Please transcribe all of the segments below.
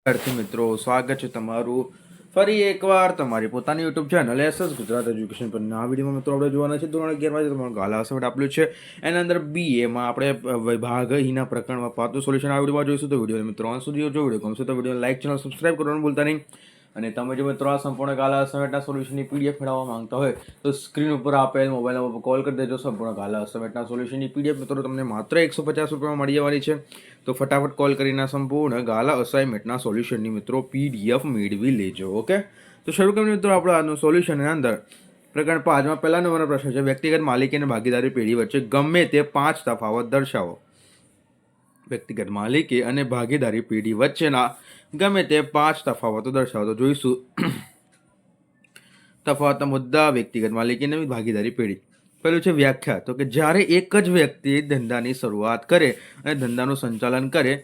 વિદ્યાર્થી મિત્રો, સ્વાગત છે તમારું ફરી એકવાર તમારી પોતાની YouTube channel SS Gujarat education પર. આ વિડીયોમાં મિત્રો આપણે જોવાના છે ધોરણ 11 તમારું ગાલા અસાઇનમેન્ટ આપેલું છે. એના અંદર બીએમાં આપણે વિભાગ ઈના પ્રકરણમાં પાતું સોલ્યુશન આ વિડીયોમાં જોઈશું. તો વિડીયો મિત્રો અંત સુધી જો વિડીયો ગમશે તો વિડીયો લાઈક, ચેનલ સબસ્ક્રાઇબ કરવાનું ભૂલતા નહીં. અને તમે જો મિત્રો આ સંપૂર્ણ ગાલા અસાઇનમેન્ટના સોલ્યુશનની પીડીએફ મેળવવા માંગતા હોય તો સ્ક્રીન ઉપર આપેલ મોબાઈલ નંબર પર કોલ કરી દેજો. સંપૂર્ણ ગાલા અસાઇનમેન્ટના સોલ્યુશનની પીડીએફ મિત્રો તમને માત્ર 150 રૂપિયામાં મળી જવાની છે. તો ફટાફટ કોલ કરીને સંપૂર્ણ ગાલા અસાઇનમેન્ટના સોલ્યુશનની મિત્રો પીડીએફ મેળવી લેજો. ઓકે, તો શરૂ કરીએ મિત્રો આપણે આજનું સોલ્યુશનની અંદર. પ્રકરણ 5માં પહેલા નંબરનો પ્રશ્ન છે, વ્યક્તિગત માલિકી અને ભાગીદારી પેઢી વચ્ચે ગમે તે 5 તફાવત દર્શાવો. વ્યક્તિગત માલિકી અને ભાગીદારી પેઢી વચ્ચેના ગમે તે 5 તફાવતો દર્શાવો. તો જોઈશું તફાવતના મુદ્દા, વ્યક્તિગત માલિકી અને ભાગીદારી પેઢી. પહેલું છે વ્યાખ્યા. તો કે જ્યારે એક જ વ્યક્તિ ધંધાની શરૂઆત કરે અને ધંધાનું સંચાલન કરે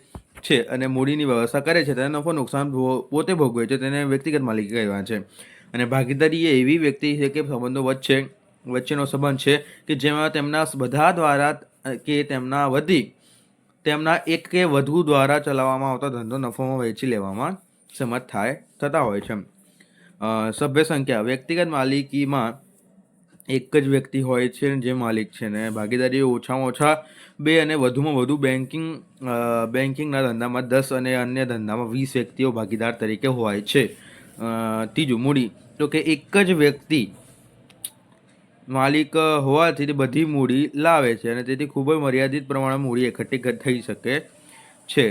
છે અને મૂડીની વ્યવસ્થા કરે છે, તેને નફો નુકસાન પોતે ભોગવે છે, તેને વ્યક્તિગત માલિકી કહેવાય છે. અને ભાગીદારી એ એવી વ્યક્તિ છે કે સંબંધો વચ્ચેનો સંબંધ છે કે જેમાં તેમના બધા દ્વારા કે તેમના એક કે વધુ દ્વારા ચલાવવામાં આવતો ધંધો નફોમાં વહેંચી લેવામાં સમર્થ થતા હોય છે. સભ્ય સંખ્યા. વ્યક્તિગત માલિકીમાં એક જ વ્યક્તિ હોય છે જે માલિક છે, ને ભાગીદારી ઓછામાં ઓછા 2 અને વધુમાં વધુ બેન્કિંગના ધંધામાં 10 અને અન્ય ધંધામાં 20 વ્યક્તિઓ ભાગીદાર તરીકે હોય છે. ત્રીજું મૂડી. તો કે એક જ વ્યક્તિ માલિક હોવાથી તે બધી મૂડી લાવે છે અને તેથી ખૂબ જ મર્યાદિત પ્રમાણમાં મૂડી એકઠી થઈ શકે છે.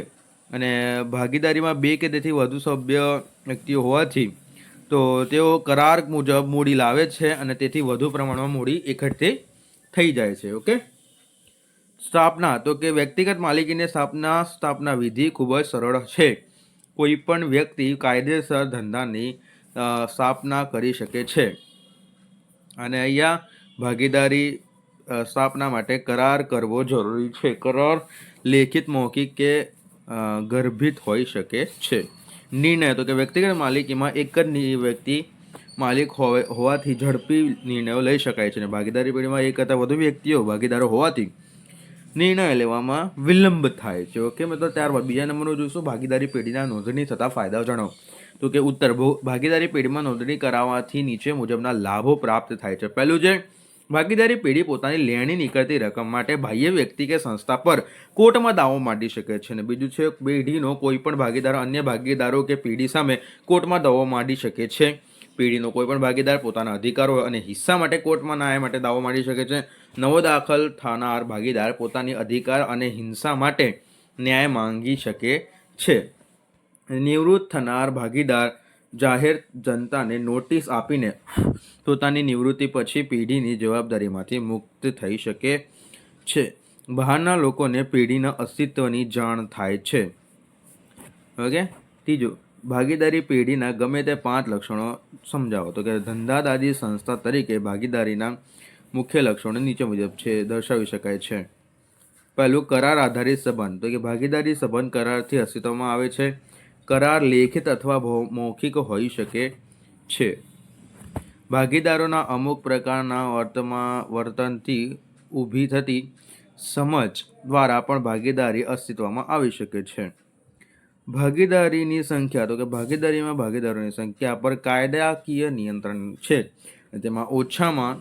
અને ભાગીદારીમાં 2 કે તેથી વધુ સભ્ય વ્યક્તિઓ હોવાથી તો તેઓ કરાર મુજબ મૂડી લાવે છે અને તેથી વધુ પ્રમાણમાં મૂડી એકઠી થઈ જાય છે. ઓકે, સ્થાપના. તો કે વ્યક્તિગત માલિકીની સ્થાપના વિધિ ખૂબ જ સરળ છે. કોઈ પણ વ્યક્તિ કાયદેસર ધંધાની સ્થાપના કરી શકે છે. અને અહીંયા ભાગીદારી સ્થાપના માટે કરાર કરવો જરૂરી છે. કરાર લેખિત, મૌખિક કે ગર્ભિત હોઈ શકે છે. નિર્ણય. તો કે વ્યક્તિગત માલિકીમાં એક જ વ્યક્તિ માલિક હોવાથી ઝડપી નિર્ણયો લઈ શકાય છે. અને ભાગીદારી પેઢીમાં એક કરતાં વધુ વ્યક્તિઓ ભાગીદારો હોવાથી નિર્ણય લેવામાં વિલંબ થાય છે. ઓકે મિત્રો, ત્યારબાદ બીજા નંબરનું જોઈશું ભાગીદારી પેઢીના નોંધણી થતા ફાયદાઓ જણાવો. તો કે ઉત્તર. ભાગીદારી પેઢીમાં નોંધણી કરાવવાથી નીચે મુજબના લાભો પ્રાપ્ત થાય છે. પહેલું છે ભાગીદારી પેઢી પોતાની લેણી નીકળતી રકમ માટે બાહ્ય વ્યક્તિ કે સંસ્થા પર કોર્ટમાં દાવો માંડી શકે છે. અને બીજું છે પેઢીનો કોઈ પણ ભાગીદાર અન્ય ભાગીદારો કે પેઢી સામે કોર્ટમાં દાવો માંડી શકે છે. પેઢીનો કોઈ પણ ભાગીદાર પોતાના અધિકારો અને હિસ્સા માટે કોર્ટમાં ન્યાય માટે દાવો માંડી શકે છે. નવો દાખલ થનાર ભાગીદાર પોતાની અધિકાર અને હિંસા માટે ન્યાય માંગી શકે છે. નિવૃત્ત થનાર ભાગીદાર જાહેર જનતાને નોટિસ આપીને પોતાની નિવૃત્તિ પછી પેઢીની જવાબદારીમાંથી મુક્ત થઈ શકે છે. બહારના લોકોને પેઢીના અસ્તિત્વની જાણ થાય છે. ઓકે, ત્રીજું ભાગીદારી પેઢીના ગમે તે 5 લક્ષણો સમજાવો. તો કે ધંધાદારી સંસ્થા તરીકે ભાગીદારીના મુખ્ય લક્ષણો નીચે મુજબ છે, દર્શાવી શકાય છે. પહેલું કરાર આધારિત સંબંધ. તો કે ભાગીદારી સંબંધ કરારથી અસ્તિત્વમાં આવે છે. કરાર લેખિત અથવા મૌખિક હોઈ શકે છે. ભાગીદારોના અમુક પ્રકારના વર્તનથી ઊભી થતી સમજ દ્વારા પણ ભાગીદારી અસ્તિત્વમાં આવી શકે છે. ભાગીદારીની સંખ્યા. તો કે ભાગીદારીમાં ભાગીદારોની સંખ્યા પર કાયદાકીય નિયંત્રણ છે. તેમાં ઓછામાં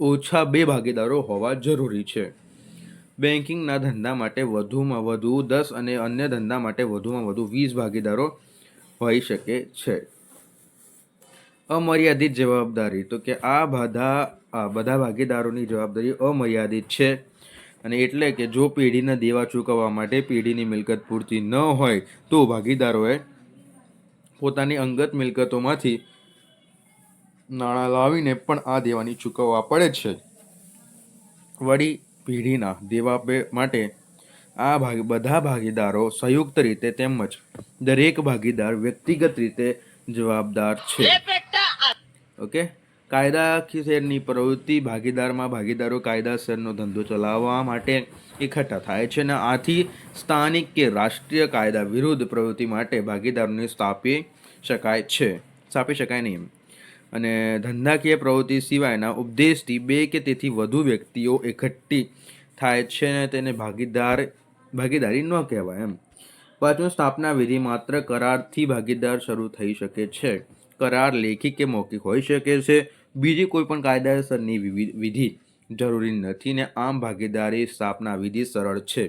ઓછા 2 ભાગીદારો હોવા જરૂરી છે. બેન્કિંગના ધંધા માટે વધુમાં વધુ 10 અને અન્ય ધંધા માટે વધુમાં વધુ 20 ભાગીદારો હોઈ શકે છે. અમર્યાદિત જવાબદારી. તો કે આ બધા ભાગીદારોની જવાબદારી અમર્યાદિત છે. અને એટલે કે જો પેઢીના દેવા ચૂકવવા માટે પેઢીની મિલકત પૂરતી ન હોય તો ભાગીદારોએ પોતાની અંગત મિલકતોમાંથી નાણાં લાવીને પણ આ દેવાની ચૂકવવા પડે છે. વળી પેઢીના દેવા માટે આ બધા ભાગીદારો સંયુક્ત રીતે તેમજ દરેક ભાગીદાર વ્યક્તિગત રીતે જવાબદાર છે. ઓકે, કાયદાસરની પ્રવૃત્તિ. ભાગીદારો કાયદાસરનો ધંધો ચલાવવા માટે એકઠા થાય છે અને આથી સ્થાનિક કે રાષ્ટ્રીય કાયદા વિરુદ્ધ પ્રવૃત્તિ માટે ભાગીદારોને સ્થાપી શકાય નહીં. અને ધંધાકીય પ્રવૃત્તિ સિવાયના ઉદ્દેશથી 2 કે તેથી વધુ વ્યક્તિઓ એકઠી થાય છે ને તેને ભાગીદારી ન કહેવાય એમ. પાંચમું, સ્થાપના વિધિ માત્ર કરારથી ભાગીદાર શરૂ થઈ શકે છે. કરાર લેખિત કે મૌખિક હોઈ શકે છે. બીજી કોઈ પણ કાયદેસરની વિધિ જરૂરી નથી ને આમ ભાગીદારી સ્થાપના વિધિ સરળ છે.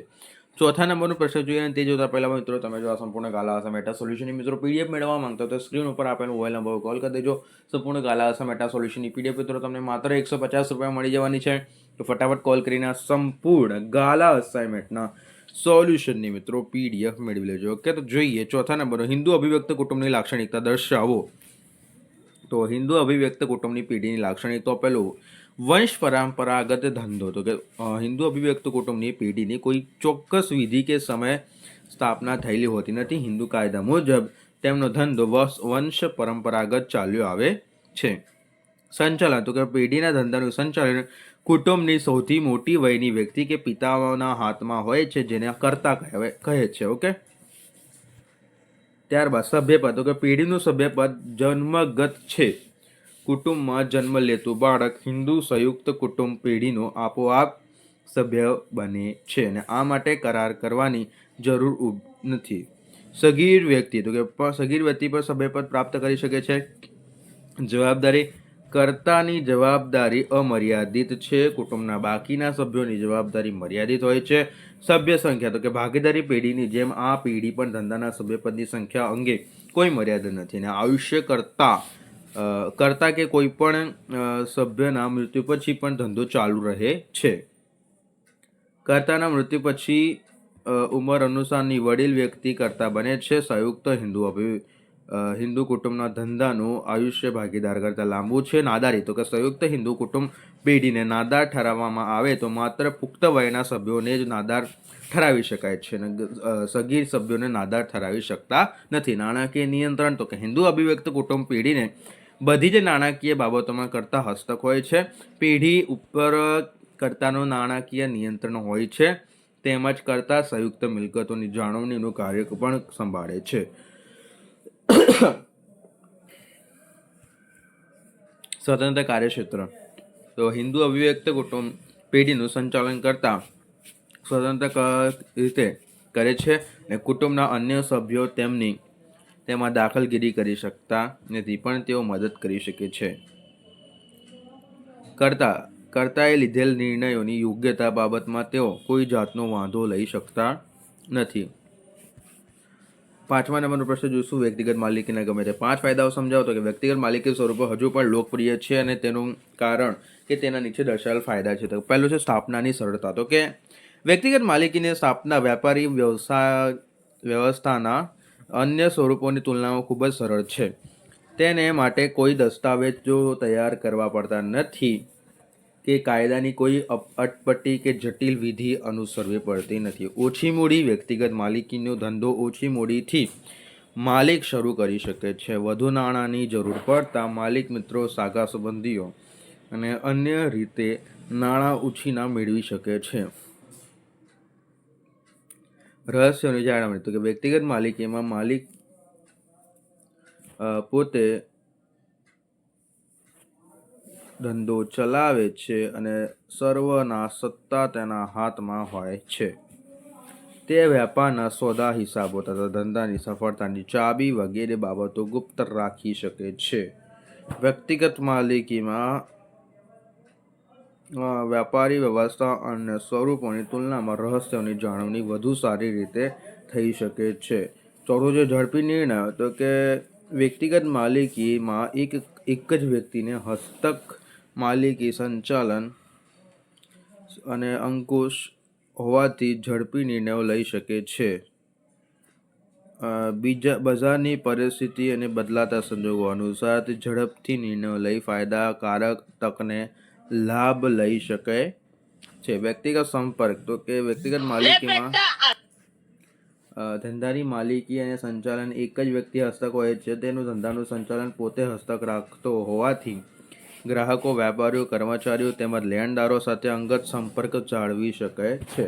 ચોથા નંબરનો પ્રશ્ન જોઈએ અને તે જોતા પહેલા મિત્રો તમે જો આ સંપૂર્ણ ગાલા આસામ મેટા સોલ્યુશનની મિત્રો પીડીએફ મેળવવા માંગતા તો સ્ક્રીન ઉપર આપેલું મોબાઈલ નંબર કોલ કરી દેજો. સંપૂર્ણ ગાલા આસામ મેટા સોલ્યુશનની પીડીએફ મિત્રો તમને માત્ર 150 રૂપિયા મળી જવાની છે. તો ફટાફટ કોલ કરીને આ સંપૂર્ણ ગાલા અસાઇનમેન્ટના સોલ્યુશનની મિત્રો પીડીએફ મેળવી લેજો. ઓકે, તો જોઈએ ચોથા નંબરનો હિન્દુ અભિવ્યક્ત કુટુંબની લાક્ષણિકતા દર્શાવો. તો હિન્દુ અભિવ્યક્ત કુટુંબની પેઢીની લાક્ષણિકતા પેલું વંશ પરંપરાગત ધંધો. તો કે હિન્દુ અભિવ્યક્ત કુટુંબની પેઢીની કોઈ ચોક્કસ વિધિ કે સમય સ્થાપના થયેલી હોતી નથી. હિન્દુ કાયદા મુજબ તેમનો ધંધો વંશ પરંપરાગત ચાલ્યો આવે છે. સંચાલન, તો કે પેઢીના ધંધાનું સંચાલન કુટુંબની સૌથી મોટી વયની વ્યક્તિ કે પિતાના હાથમાં હોય છે, જેને કર્તા કહે છે. ઓકે, ત્યારબાદ સભ્યપદ, તો કે પેઢીનું સભ્યપદ જન્મગત છે. કુટુંબમાં જન્મ લેતું બાળક હિન્દુ સંયુક્ત કુટુંબ પેઢીનો આપોઆપ સભ્ય બને છે અને આ માટે કરાર કરવાની જરૂર નથી. સગીર વ્યક્તિ, તો કે સગીર વ્યક્તિ પર સભ્યપદ પ્રાપ્ત કરી શકે છે. જવાબદારી, કર્તાની જવાબદારી અમર્યાદિત છે. કુટુંબના બાકીના સભ્યોની જવાબદારી મર્યાદિત હોય છે. સભ્ય સંખ્યા, તો કે ભાગીદારી પેઢીની જેમ આ પેઢી પણ ધંધાના સભ્યપદની સંખ્યા અંગે કોઈ મર્યાદા નથી અને આયુષ્ય કરતા કે કોઈ પણ સભ્યના મૃત્યુ પછી પણ ધંધો ચાલુ રહે છે. કર્તાના મૃત્યુ પછી ઉંમર અનુસારની વડીલ વ્યક્તિ કર્તા બને છે. સંયુક્ત હિન્દુ કુટુંબના ધંધાનું આયુષ્ય ભાગીદાર કરતાં લાંબુ છે. નાદારી, તો કે સંયુક્ત હિન્દુ કુટુંબ પેઢીને નાદાર ઠરાવવામાં આવે તો માત્ર પુખ્ત વયના સભ્યોને જ નાદાર ઠરાવી શકાય છે અને સગીર સભ્યોને નાદાર ઠરાવી શકતા નથી. નાણાકીય નિયંત્રણ, તો કે હિન્દુ અભિવ્યક્ત કુટુંબ પેઢીને બધી જ નાણાકીય બાબતોમાં કરતા હસ્તક હોય છે. પેઢી ઉપર કર્તાનું નાણાકીય નિયંત્રણ હોય છે તેમજ કર્તા સંયુક્ત મિલકતોની જાળવણીનું કાર્ય પણ સંભાળે છે. સ્વતંત્ર કાર્યક્ષેત્ર, તો હિન્દુ અભિવ્યક્ત કુટુંબ પેઢીનું સંચાલન કરતા સ્વતંત્ર રીતે કરે છે અને કુટુંબના અન્ય સભ્યો તેમાં દાખલગીરી કરી શકતા નથી પણ તેઓ મદદ કરી શકે છે. કર્તાએ લીધેલ નિર્ણયોની યોગ્યતા બાબતમાં તેઓ કોઈ જાતનો વાંધો લઈ શકતા નથી. પાંચમા નંબરનો પ્રશ્ન જોઈશું વ્યક્તિગત માલિકીના ગમે તે 5 ફાયદાઓ સમજાવો. તો કે વ્યક્તિગત માલિકી સ્વરૂપો હજુ પણ લોકપ્રિય છે અને તેનું કારણ કે તેના નીચે દર્શાવેલ ફાયદા છે. તો પહેલું છે સ્થાપનાની સરળતા. તો કે વ્યક્તિગત માલિકીની સ્થાપના વ્યાપારી વ્યવસ્થાના અન્ય સ્વરૂપોની તુલનામાં ખૂબ જ સરળ છે. તેને માટે કોઈ દસ્તાવેજો તૈયાર કરવા પડતા નથી કે કાયદાની કોઈ અટપટી કે જટિલ વિધિ અનુસરવી પડતી નથી. ઓછી મૂડી, વ્યક્તિગત માલિકીનો ધંધો ઓછી મૂડીથી માલિક શરૂ કરી શકે છે. વધુ નાણાંની જરૂર પડતા માલિક મિત્રો, સાગા સંબંધીઓ અને અન્ય રીતે નાણાં ઉછીના મેળવી શકે છે. રહસ્યોની જાળવણી, તો કે વ્યક્તિગત માલિકીમાં માલિક પોતે ધંધો ચલાવે છે અને સર્વના સત્તા તેના હાથમાં હોય છે. તે વ્યાપારના સોદા, હિસાબો તથા ધંધાની સફળતાની ચાબી વગેરે બાબતો ગુપ્ત રાખી શકે છે. વ્યક્તિગત માલિકીમાં વ્યાપારી વ્યવસ્થા અને સ્વરૂપોની તુલનામાં રહસ્યોની જાળવણી વધુ સારી રીતે થઈ શકે છે. ચોથું છે ઝડપી નિર્ણય. તો કે વ્યક્તિગત માલિકીમાં એક જ વ્યક્તિને હસ્તક માલિકી, સંચાલન અને અંકુશ હોવાથી ઝડપી નિર્ણયો લઈ શકે છે. બજારની પરિસ્થિતિ અને બદલાતા સંજોગો અનુસાર ઝડપથી નિર્ણયો લઈ ફાયદાકારક તકને લાભ લઈ શકે છે. વ્યક્તિગત સંપર્ક, તો કે વ્યક્તિગત માલિકીમાં ધંધાની માલિકી અને સંચાલન એક જ વ્યક્તિ હસ્તક હોય છે. તેનું ધંધાનું સંચાલન પોતે હસ્તક રાખતો હોવાથી ગ્રાહકો, વેપારીઓ, કર્મચારીઓ તેમજ લેણદારો સાથે અંગત સંપર્ક જાળવી શકે છે.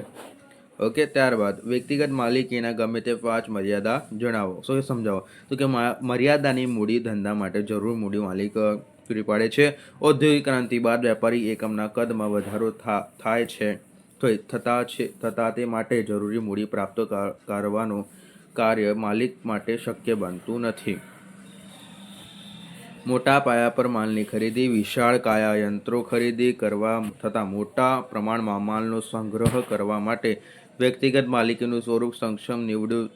ઓકે, ત્યારબાદ વ્યક્તિગત માલિકીના ગમે તે 5 મર્યાદા જણાવો. સમજાવો. તો કે મર્યાદાની મૂડી ધંધા માટે જરૂર મૂડી માલિક પૂરી પાડે છે. ઔદ્યોગિક ક્રાંતિ બાદ વ્યાપારી એકમના કદમાં વધારો થતા તે માટે જરૂરી મૂડી પ્રાપ્ત કરવાનો કાર્ય માલિક માટે શક્ય બનતું નથી. મોટા પાયા પર માલની ખરીદી, વિશાળ કાયા યંત્રો ખરીદી કરવા થતાં મોટા પ્રમાણમાં માલનો સંગ્રહ કરવા માટે વ્યક્તિગત માલિકીનું સ્વરૂપ સક્ષમ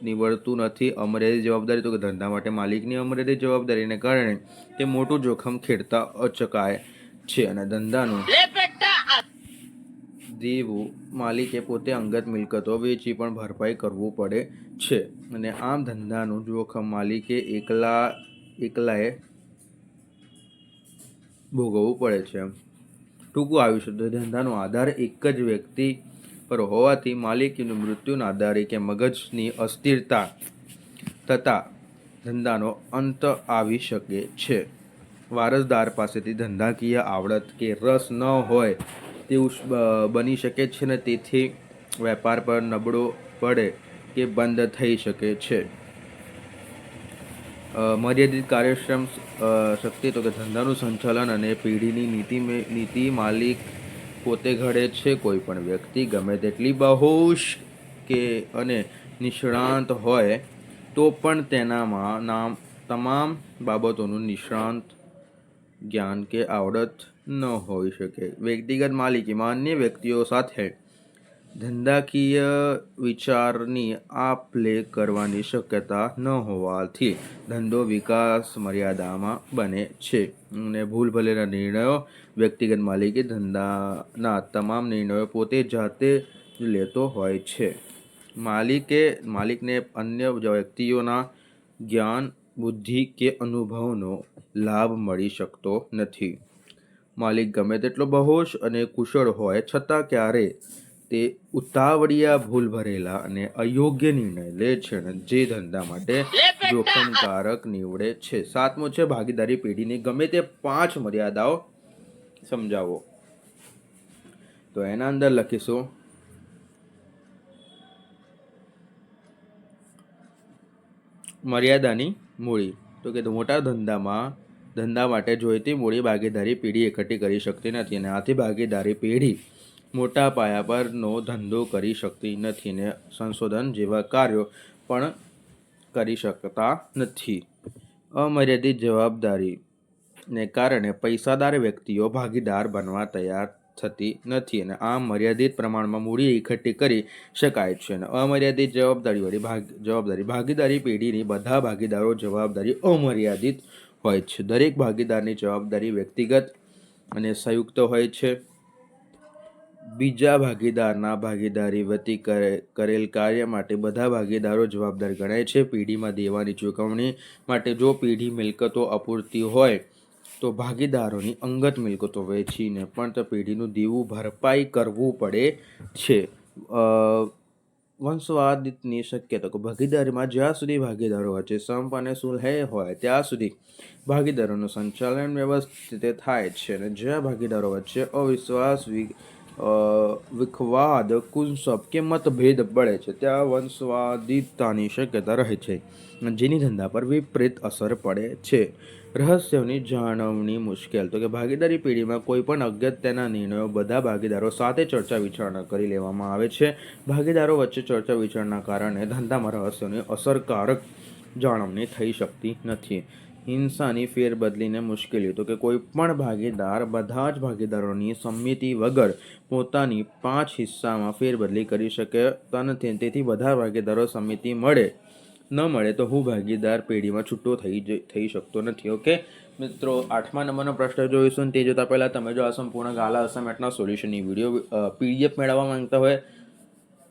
નીવડતું નથી. અમર્યાદિત જવાબદારી, તો કે ધંધા માટે માલિકની અમર્યાદિત જવાબદારીને કારણે તે મોટું જોખમ ખેડતા અચકાય છે અને ધંધાનું દેવું માલિકે પોતે અંગત મિલકતો વેચી પણ ભરપાઈ કરવું પડે છે અને આમ ધંધાનું જોખમ માલિકે એકલાએ ભોગવવું પડે છે. ટૂંકું આયુષ્ય, ધંધાનો આધાર એક જ વ્યક્તિ પર હોવાથી માલિકીનું મૃત્યુના આધારે કે મગજની અસ્થિરતા થતાં ધંધાનો અંત આવી શકે છે. વારસદાર પાસેથી ધંધાકીય આવડત કે રસ ન હોય તેવું બની શકે છે અને તેથી વેપાર પર નબળો પડે કે બંધ થઈ શકે છે. મર્યાદિત કાર્યક્ષમ શક્તિ, તો કે ધંધાનું સંચાલન અને પેઢીની નીતિ માલિક પોતે ઘડે છે. કોઈ પણ વ્યક્તિ ગમે તેટલી બહુશ કે અને નિષ્ણાંત હોય તો પણ તેનામાં તમામ બાબતોનું નિષ્ણાંત જ્ઞાન કે આવડત ન હોઈ શકે. વ્યક્તિગત માલિકીમાં અન્ય વ્યક્તિઓ સાથે ધંધાકીય વિચારની આપ-લે કરવાની શક્યતા ન હોવાથી ધંધો વિકાસ મર્યાદામાં બને છે અને ભૂલભરેલા નિર્ણયો. વ્યક્તિગત માલિકી ધંધાના તમામ નિર્ણયો પોતે જાતે જ લેતો હોય છે. માલિકને અન્ય વ્યક્તિઓના જ્ઞાન, બુદ્ધિ કે અનુભવનો લાભ મળી શકતો નથી. માલિક ગમે તેટલો બહોશ અને કુશળ હોય છતાં ક્યારેય તે ઉતાવળિયા, ભૂલભરેલા અને અયોગ્ય નિર્ણય લે છે અને જે ધંધા માટે જોખમકારક નીવડે છે. 7મો છે ભાગીદારી પેઢીની ગમે તે 5 મર્યાદાઓ સમજાવો. તો એના અંદર લખીશું મર્યાદાની મૂડી, તો કે મોટા ધંધા માટે જોઈતી મૂડી ભાગીદારી પેઢી એકઠી કરી શકતી નથી અને આથી ભાગીદારી પેઢી મોટા પાયા પરનો ધંધો કરી શકતી નથી ને સંશોધન જેવા કાર્યો પણ કરી શકતા નથી. અમર્યાદિત જવાબદારીને કારણે પૈસાદાર વ્યક્તિઓ ભાગીદાર બનવા તૈયાર થતી નથી અને આમ મર્યાદિત પ્રમાણમાં મૂડી એકઠી કરી શકાય છે. અને અમર્યાદિત જવાબદારી, ભાગીદારી પેઢીની બધા ભાગીદારો જવાબદારી અમર્યાદિત હોય છે. દરેક ભાગીદારની જવાબદારી વ્યક્તિગત અને સંયુક્ત હોય છે. બીજા ભાગીદારના ભાગીદારી વતી કરેલ કાર્ય માટે બધા ભાગીદારો જવાબદાર ગણાય છે. પેઢીમાં દેવાની ચૂકવણી માટે જો પેઢી મિલકતો અપૂરતી હોય તો ભાગીદારોની અંગત મિલકતો વેચીને પણ તો પેઢીનું દેવું ભરપાઈ કરવું પડે છે. વંશવાદની શક્યતા, ભાગીદારીમાં જ્યાં સુધી ભાગીદારો વચ્ચે સંપ અને સુલહ હોય ત્યાં સુધી ભાગીદારોનું સંચાલન વ્યવસ્થિત થાય છે અને જ્યાં ભાગીદારો વચ્ચે અવિશ્વાસ, વિખવાદ, કુંસપ કે મતભેદ પડે છે ત્યાં વંશવાદિતાની શક્યતા રહે છે જેની ધંધા પર વિપરીત અસર પડે છે. રહસ્યોની જાળવણી મુશ્કેલ, તો કે ભાગીદારી પેઢીમાં કોઈ પણ અગત્યના નિર્ણયો બધા ભાગીદારો સાથે ચર્ચા વિચારણા કરી લેવામાં આવે છે. ભાગીદારો વચ્ચે ચર્ચા વિચારણાના કારણે ધંધામાં રહસ્યોની અસરકારક જાળવણી થઈ શકતી નથી. હિંસાની ફેરબદલીને મુશ્કેલી, તો કે કોઈ પણ ભાગીદાર બધા જ ભાગીદારોની સંમતિ વગર પોતાની 5 હિસ્સામાં ફેરબદલી કરી શકતા નથી. તેથી બધા ભાગીદારો સંમતિ ન મળે તો હું ભાગીદાર પેઢીમાં છૂટો થઈ શકતો નથી. ઓકે મિત્રો, 8મા નંબરનો પ્રશ્ન જોઈશું. તે જોતા પહેલાં તમે જો આ સંપૂર્ણ ગાલા અસાઇનમેન્ટના સોલ્યુશનની વિડીયો PDF મેળવવા માંગતા હોય,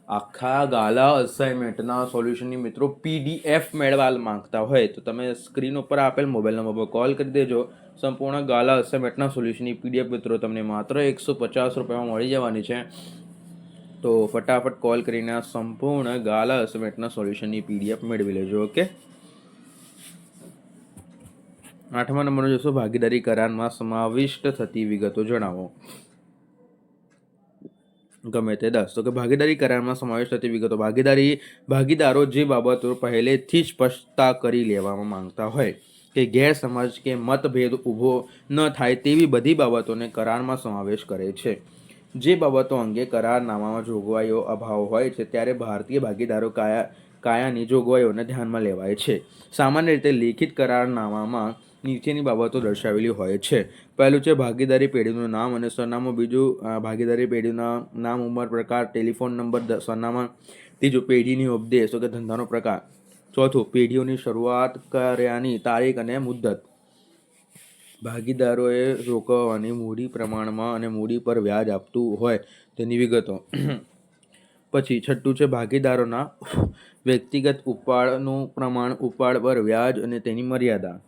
આખા ગાલા અસાઇનમેન્ટના સોલ્યુશનની મિત્રો PDF મેળવવા માંગતા હોય તો તમે સ્ક્રીન ઉપર આપેલ મોબાઈલ નંબર પર કોલ કરી દેજો. સંપૂર્ણ ગાલા અસાઇનમેન્ટના સોલ્યુશનની PDF મિત્રો તમને માત્ર 150 રૂપિયામાં મળી જવાની છે. તો ફટાફટ કોલ કરીને આ સંપૂર્ણ ગાલા અસાઇનમેન્ટના સોલ્યુશનની PDF મેળવી લેજો. ઓકે, 8મા નંબરનો જોશો, ભાગીદારી કરારમાં સમાવિષ્ટ થતી વિગતો જણાવો. ગમે તે 10, તો કે ભાગીદારી કરારમાં સમાવેશ થતી વિગતો, ભાગીદારો જે બાબતો પહેલેથી જ સ્પષ્ટતા કરી લેવામાં માંગતા હોય કે ગેરસમજ કે મતભેદ ઊભો ન થાય તેવી બધી બાબતોને કરારમાં સમાવેશ કરે છે. જે બાબતો અંગે કરારનામામાં જોગવાઈઓ અભાવ હોય છે ત્યારે ભારતીય ભાગીદારો કાયદાની જોગવાઈઓને ધ્યાનમાં લેવાય છે. સામાન્ય રીતે લેખિત કરારનામામાં નીચેની બાબતો દર્શાવેલી હોય છે. પહેલું છે ભાગીદારી પેઢીનું નામ અને સરનામું. બીજું ભાગીદારી પેઢીના નામ, ઉંમર, પ્રકાર, ટેલિફોન નંબર, સરનામા. ત્રીજું પેઢીની ઉપદેશ કે ધંધાનો પ્રકાર. ચોથું પેઢીઓની શરૂઆત કર્યાની તારીખ અને મુદ્દત. ભાગીદારોએ રોકવાની મૂડી પ્રમાણમાં અને મૂડી પર વ્યાજ આપતું હોય તેની વિગતો. પછી છઠ્ઠું છે ભાગીદારોના વ્યક્તિગત ઉપાડનું પ્રમાણ, ઉપાડ પર વ્યાજ અને તેની મર્યાદા.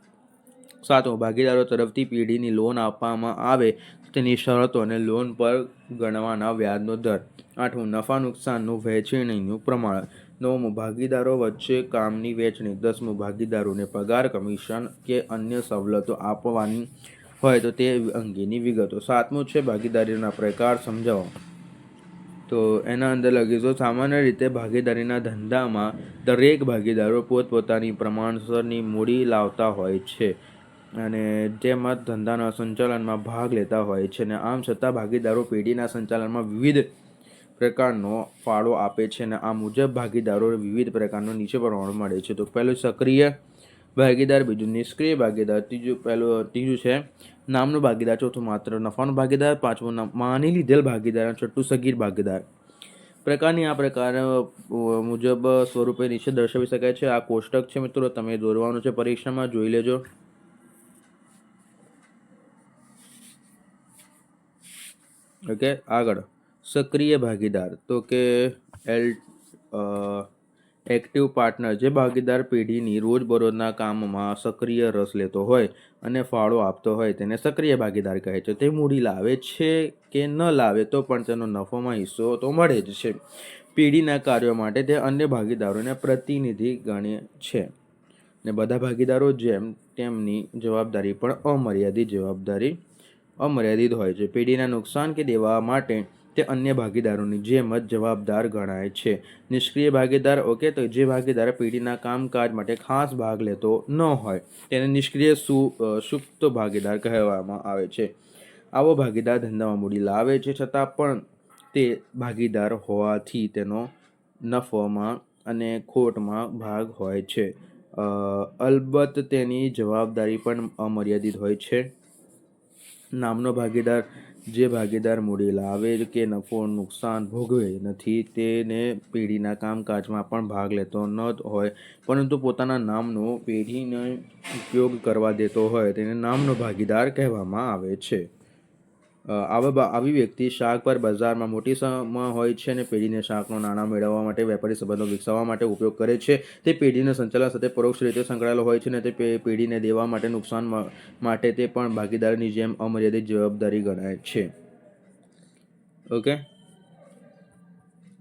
સાતમું ભાગીદારો તરફથી પેઢીની લોન આપવામાં આવે તેની શરતો અને લોન પર ગણવાના વ્યાજનો દર. આઠમું નફા નુકસાનનું વહેંચણીનું પ્રમાણ. નવમું ભાગીદારો વચ્ચે કામની વહેંચણી. 10મું ભાગીદારોને પગાર, કમિશન કે અન્ય સવલતો આપવાની હોય તો તે અંગેની વિગતો. 7મું છે ભાગીદારીના પ્રકાર સમજાવો. તો એના અંદર લખીશું સામાન્ય રીતે ભાગીદારીના ધંધામાં દરેક ભાગીદારો પોતપોતાની પ્રમાણસરની મૂડી લાવતા હોય છે અને તેમાં ધંધાના સંચાલનમાં ભાગ લેતા હોય છે અને આમ છતાં ભાગીદારો પેઢીના સંચાલનમાં વિવિધ પ્રકારનો ફાળો આપે છે અને આ મુજબ ભાગીદારો વિવિધ પ્રકારનો નીચે પ્રમાણે મળે છે. તો પહેલું સક્રિય ભાગીદાર, બીજું નિષ્ક્રિય ભાગીદાર, ત્રીજું છે નામનો ભાગીદાર, ચોથું માત્ર નફાનો ભાગીદાર, પાંચમું માની લીધેલ ભાગીદાર અને છઠ્ઠું સગીર ભાગીદાર. પ્રકારની આ પ્રકાર મુજબ સ્વરૂપે નીચે દર્શાવી શકાય છે. આ કોષ્ટક છે મિત્રો, તમે દોરવાનું છે પરીક્ષામાં, જોઈ લેજો. ઓકે, આગળ સક્રિય ભાગીદાર. તો કે એક્ટિવ પાર્ટનર, જે ભાગીદાર પેઢીની રોજબરોજના કામમાં સક્રિય રસ લેતો હોય અને ફાળો આપતો હોય તેને સક્રિય ભાગીદાર કહે છે. તે મૂડી લાવે છે કે ન લાવે તો પણ તેનો નફોમાં હિસ્સો તો મળે જ છે. પેઢીના કાર્યો માટે તે અન્ય ભાગીદારોને પ્રતિનિધિ ગણે છે ને બધા ભાગીદારો જેમ તેમની જવાબદારી પણ અમર્યાદિત હોય છે. પેઢીના નુકસાન કે દેવા માટે તે અન્ય ભાગીદારોની જેમ જ જવાબદાર ગણાય છે. નિષ્ક્રિય ભાગીદાર, ઓકે, તો જે ભાગીદાર પેઢીના કામકાજ માટે ખાસ ભાગ લેતો ન હોય તેને નિષ્ક્રિય સુપ્ત ભાગીદાર કહેવામાં આવે છે. આવો ભાગીદાર ધંધામાં મૂડી લાવે છે છતાં પણ તે ભાગીદાર હોવાથી તેનો નફોમાં અને ખોટમાં ભાગ હોય છે. અલબત્ત તેની જવાબદારી પણ અમર્યાદિત હોય છે. નામનો ભાગીદાર, જે ભાગીદાર મૂડી લાવે કે નફો નુકસાન ભોગવે નથી, તેને પેઢીના કામકાજમાં પણ ભાગ લેતો ન હોય પરંતુ પોતાના નામનો પેઢીને ઉપયોગ કરવા દેતો હોય તેને નામનો ભાગીદાર કહેવામાં આવે છે. આવી વ્યક્તિ શાક પર બજારમાં મોટી સંખ્યામાં હોય છે અને પેઢીને શાકનો નાણાં મેળવવા માટે વેપારી સંબંધો વિકસાવવા માટે ઉપયોગ કરે છે. તે પેઢીના સંચાલન સાથે પરોક્ષ રીતે સંકળાયેલો હોય છે અને તે પેઢીને દેવા માટે નુકસાન માટે તે પણ ભાગીદારની જેમ અમર્યાદિત જવાબદારી ગણાય છે. ઓકે,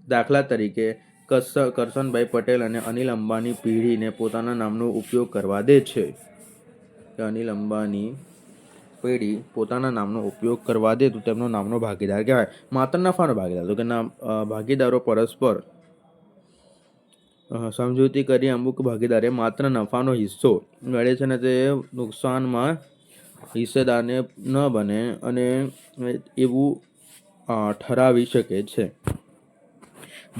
દાખલા તરીકે કરશનભાઈ પટેલ અને અનિલ અંબાણી પેઢીને પોતાના નામનો ઉપયોગ કરવા દે છે. અનિલ અંબાણી પેઢી પોતાના નામનો ઉપયોગ કરવા દે તો તેમનો નામનો ભાગીદાર કહેવાય. માત્ર નફાનો ભાગીદાર, તો કે ભાગીદારો પરસ્પર સમજૂતી કરી અમુક ભાગીદારે માત્ર નફાનો હિસ્સો મળે છે અને તે નુકસાનમાં હિસ્સેદારને ન બને અને એવું ઠરાવી શકે છે.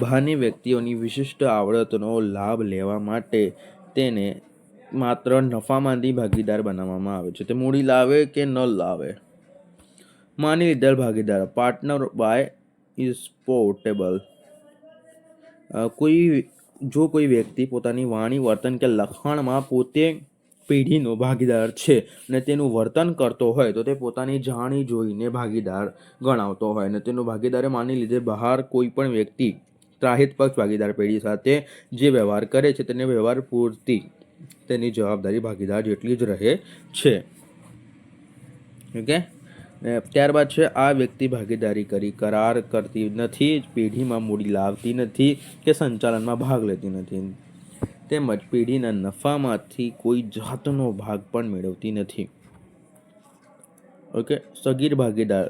બહારની વ્યક્તિઓની વિશિષ્ટ આવડતનો લાભ લેવા માટે તેને માત્ર નફામાંથી ભાગીદાર બનાવવામાં આવે છે. તે મૂડી લાવે કે ન લાવે. માની લીધેલ ભાગીદાર, પાર્ટનર બાય ઇઝ પોર્ટેબલ. જો કોઈ વ્યક્તિ પોતાની વાણી, વર્તન કે લખાણમાં પોતે પેઢીનો ભાગીદાર છે અને તેનું વર્તન કરતો હોય તો તે પોતાની જાણી જોઈને ભાગીદાર ગણાવતો હોય અને તેનો ભાગીદારે માની લીધે બહાર કોઈ પણ વ્યક્તિ ત્રાહિત પક્ષ ભાગીદાર પેઢી સાથે જે વ્યવહાર કરે છે તેને વ્યવહાર પૂરતી તેની જવાબદારી ભાગીદાર જેટલી જ રહે છે. ઓકે, ત્યારબાદ છે આ વ્યક્તિ ભાગીદારી કરી કરાર કરતી નથી, પેઢીમાં મૂડી લાવતી નથી કે સંચાલનમાં ભાગ લેતી નથી તેમજ પેઢીના નફામાંથી કોઈ જાતનો ભાગ પણ મેળવતી નથી. ઓકે, સગીર ભાગીદાર,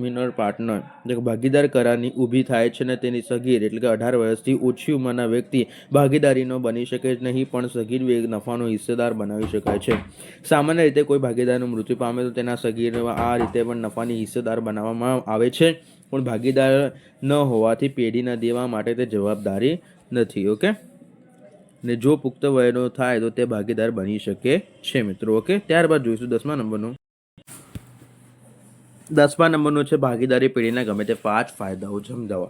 મિનર પાર્ટનર, ભાગીદાર કરારની ઊભી થાય છે અને તેની સગીર એટલે કે 18 વર્ષથી ઓછી ઉંમરના વ્યક્તિ ભાગીદારીનો બની શકે જ નહીં પણ સગીર નફાનો હિસ્સેદાર બનાવી શકાય છે. સામાન્ય રીતે કોઈ ભાગીદારનું મૃત્યુ પામે તો તેના સગીરને આ રીતે પણ નફાની હિસ્સેદાર બનાવવામાં આવે છે પણ ભાગીદાર ન હોવાથી પેઢીના દેવા માટે તે જવાબદારી નથી. ઓકે, અને જો પુખ્ત વયનો થાય તો તે ભાગીદાર બની શકે છે મિત્રો. ઓકે, ત્યારબાદ જોઈશું 10મા નંબરનું. 10મા નંબરનું છે ભાગીદારી પેઢીના ગમે તે 5 ફાયદાઓ સમજાવો.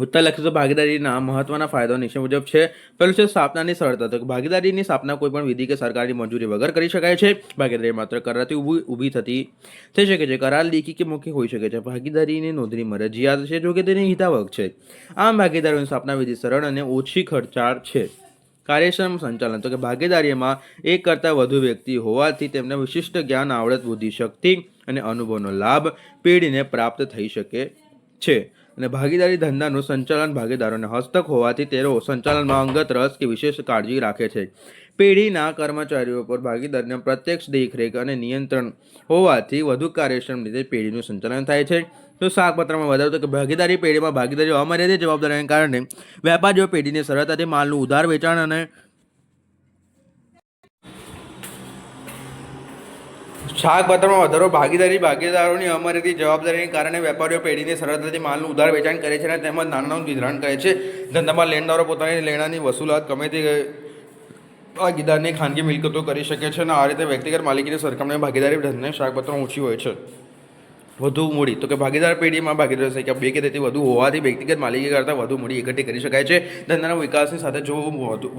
ઉત્તર લખીશું તો ભાગીદારીના મહત્વના ફાયદાઓ નીચે મુજબ છે. પહેલું છે સ્થાપનાની સરળતા. તો ભાગીદારીની સ્થાપના કોઈ પણ વિધિ કે સરકારી મંજૂરી વગર કરી શકાય છે. ભાગીદારી માત્ર કરારથી ઊભી થઈ શકે છે. કરાર લેખી કે મૌખિક હોઈ શકે છે. ભાગીદારીની નોંધણી મરજિયાત છે, જો કે તેની હિતાવક છે. આમ ભાગીદારોની સ્થાપના વિધિ સરળ અને ઓછી ખર્ચાળ છે. કાર્યક્ષમ સંચાલન. તો કે ભાગીદારીમાં એક કરતાં વધુ વ્યક્તિ હોવાથી તેમને વિશિષ્ટ જ્ઞાન, આવડત, બુદ્ધિ, શક્તિ અને અનુભવનો લાભ પેઢીને પ્રાપ્ત થઈ શકે છે. અને ભાગીદારી ધંધાનું સંચાલન ભાગીદારોને હસ્તક હોવાથી તેઓ સંચાલનમાં અંગત રસ કે વિશેષ કાળજી રાખે છે. પેઢીના કર્મચારીઓ પર ભાગીદારીને પ્રત્યક્ષ દેખરેખ અને નિયંત્રણ હોવાથી વધુ કાર્યક્ષમ રીતે પેઢીનું સંચાલન થાય છે. તો શાકપત્રમાં વધારો. તો કે ભાગીદારી પેઢીમાં ભાગીદારીઓ અમર્યાદિત જવાબદારીને કારણે વેપારીઓ પેઢીને સરળતાથી માલનું ઉધાર વેચાણ અને શાકપત્રમાં વધારો. ભાગીદારોની અમર્યાદિત જવાબદારીને કારણે વેપારીઓ પેઢીને સરળતાથી માલનું ઉધાર વેચાણ કરે છે અને તેમજ નાણાંનું વિતરણ કરે છે. ધંધામાં લેણદારો પોતાની લેણાની વસૂલાત ગમે તે ભાગીદારની ખાનગી મિલકતો કરી શકે છે અને આ રીતે વ્યક્તિગત માલિકીની સરખામણીમાં ભાગીદારી ધંધાની શાકપત્રમાં ઓછી હોય છે. વધુ મૂડી. તો કે ભાગીદાર પેઢીમાં ભાગીદારો સંખ્યા 2 કે તેથી વધુ હોવાથી વ્યક્તિગત માલિકી કરતાં વધુ મૂડી એકઠી કરી શકાય છે. ધંધાના વિકાસની સાથે જો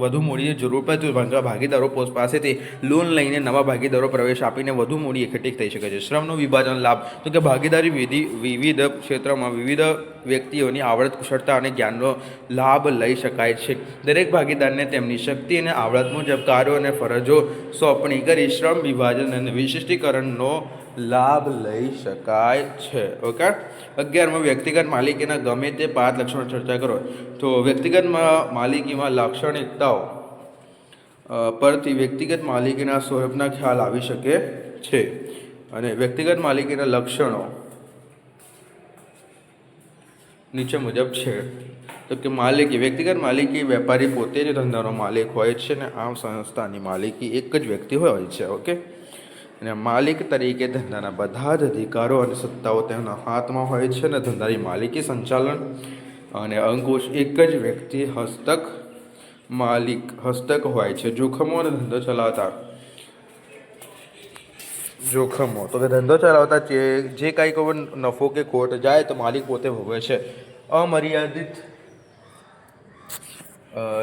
વધુ મૂડીની જરૂર પડે તો ભાગીદારો પાસેથી લોન લઈને નવા ભાગીદારો પ્રવેશ આપીને વધુ મૂડી એકઠી થઈ શકે છે. શ્રમનું વિભાજન લાભ. તો કે ભાગીદારી વિવિધ ક્ષેત્રમાં વિવિધ વ્યક્તિઓની આવડત, કુશળતા અને જ્ઞાનનો લાભ લઈ શકાય છે. દરેક ભાગીદારને તેમની શક્તિ અને આવડત મુજબ કાર્યો અને ફરજો સોંપણી કરી શ્રમ વિભાજન અને વિશિષ્ટીકરણનો લાભ લઈ શકાય છે. ઓકે, 11માં વ્યક્તિગત માલિકીના ગમે તે 5 લક્ષણો ચર્ચા કરો. તો વ્યક્તિગત માલિકીમાં લાક્ષણિકતાઓ પરથી વ્યક્તિગત માલિકીના સ્વરૂપના ખ્યાલ આવી શકે છે. અને વ્યક્તિગત માલિકીના લક્ષણો નીચે મુજબ છે. તો કે માલિકી. વ્યક્તિગત માલિકી વેપારી પોતે જ ધંધાનો માલિક હોય છે અને આમ સંસ્થાની માલિકી એક જ વ્યક્તિ હોય છે. ઓકે, અને માલિક તરીકે ધંધાના બધા જ અધિકારો અને સત્તાઓ તેમના હાથમાં હોય છે અને ધંધાની માલિકી, સંચાલન અને અંકુશ એક જ વ્યક્તિ હસ્તક હોય છે. જોખમો અને ધંધો ચલાવતા. જોખમો. તો કે ધંધો ચલાવતા જે કાંઈ કોઈ નફો કે ખોટ જાય તો માલિક પોતે ભોગવે છે. અમર્યાદિત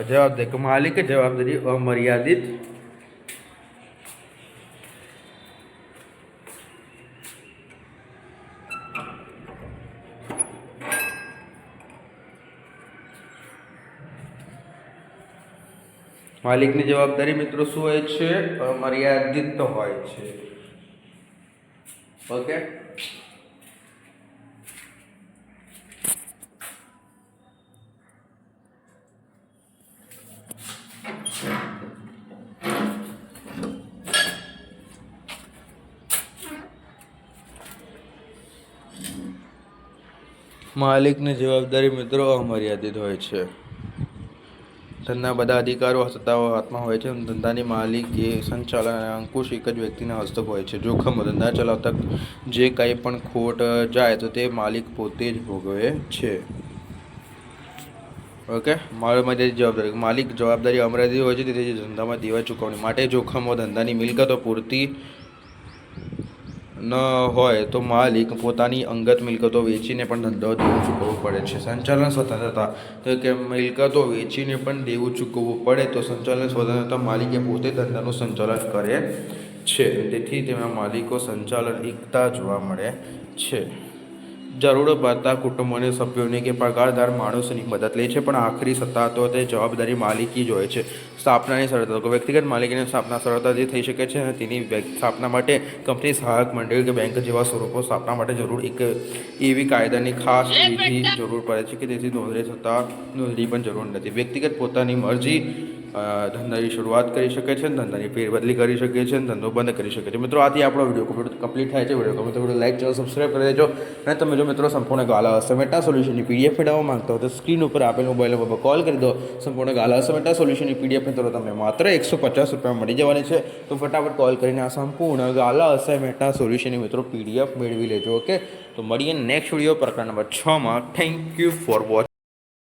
જવાબદારી. માલિક જવાબદારી અમર્યાદિત માલિકની જવાબદારી મિત્રો શું હોય છે? અમર્યાદિત હોય છે. ઓકે, માલિકની જવાબદારી મિત્રો અમર્યાદિત હોય છે. ધંધા બધા અધિકારો, સત્તાઓ હાથમાં હોય છે. ધંધાની માલિકી, સંચાલન અને અંકુશ એક જ વ્યક્તિના હસ્તક હોય છે. જોખમો. ધંધા ચલાવતા જે કંઈ પણ ખોટ જાય તો તે માલિક પોતે જ ભોગવે છે. ઓકે, મર્યાદિત જવાબદારી. માલિક જવાબદારી અમર્યાદિત હોય છે, તેથી ધંધામાં દેવા ચૂકવણી માટે જોખમો. ધંધાની મિલકતો પૂરતી ન હોય તો માલિક પોતાની અંગત મિલકતો વેચીને પણ ધંધો દેવું ચૂકવવું પડે છે. સંચાલન સ્વતંત્રતા. તો કે મિલકતો વેચીને પણ દેવું ચૂકવવું પડે તો સંચાલન સ્વતંત્રતા. માલિકે પોતે ધંધાનું સંચાલન કરે છે, તેથી તેમાં માલિકો સંચાલન એકતા જોવા મળે છે. જરૂર પડતા કુટુંબોને સભ્યોની કે પગારદાર માણસોની મદદ લે છે, પણ આખરી સત્તા તો તે જવાબદારી માલિકી જ હોય છે. સ્થાપનાની સરળતા. વ્યક્તિગત માલિકીની સ્થાપના સરળતાથી થઈ શકે છે અને તેની સ્થાપના માટે કંપની, સહાયક મંડળી કે બેંક જેવા સ્વરૂપો સ્થાપના માટે જરૂર એક એવી કાયદાની ખાસ વિધિ જરૂર પડે છે કે તેથી નોંધણી પણ જરૂર નથી. વ્યક્તિગત પોતાની મરજી ધંધાની શરૂઆત કરી શકે છે, ધંધાની ફેરબદલી કરી શકે છે, ધંધો બંધ કરી શકે છે. મિત્રો, આથી આપણો વિડીયો કમ્પ્લીટ થાય છે. વિડીયો ગમે તો વિડીયો લાઈક, ચેનલ સબસ્ક્રાઈબ કરી દેજો. અને તમે જો મિત્રો સંપૂર્ણ ગાલા અસમેટા સોલ્યુશનની PDF મેળવવા માંગતા હો તો સ્ક્રીન ઉપર આપેલ મોબાઈલ નંબર પર કોલ કરી દો. સંપૂર્ણ ગાલા અસમેટા સોલ્યુશનની PDF મિત્રો તમને માત્ર 150 રૂપિયામાં મળી જવાની છે. તો ફટાફટ કોલ કરીને આ સંપૂર્ણ ગાલા અસમેટા સોલ્યુશનની મિત્રો PDF મેળવી લેજો. ઓકે, તો મળીએ નેક્સ્ટ વિડીયો પ્રકરણ નંબર 6માં. Thank you for watching.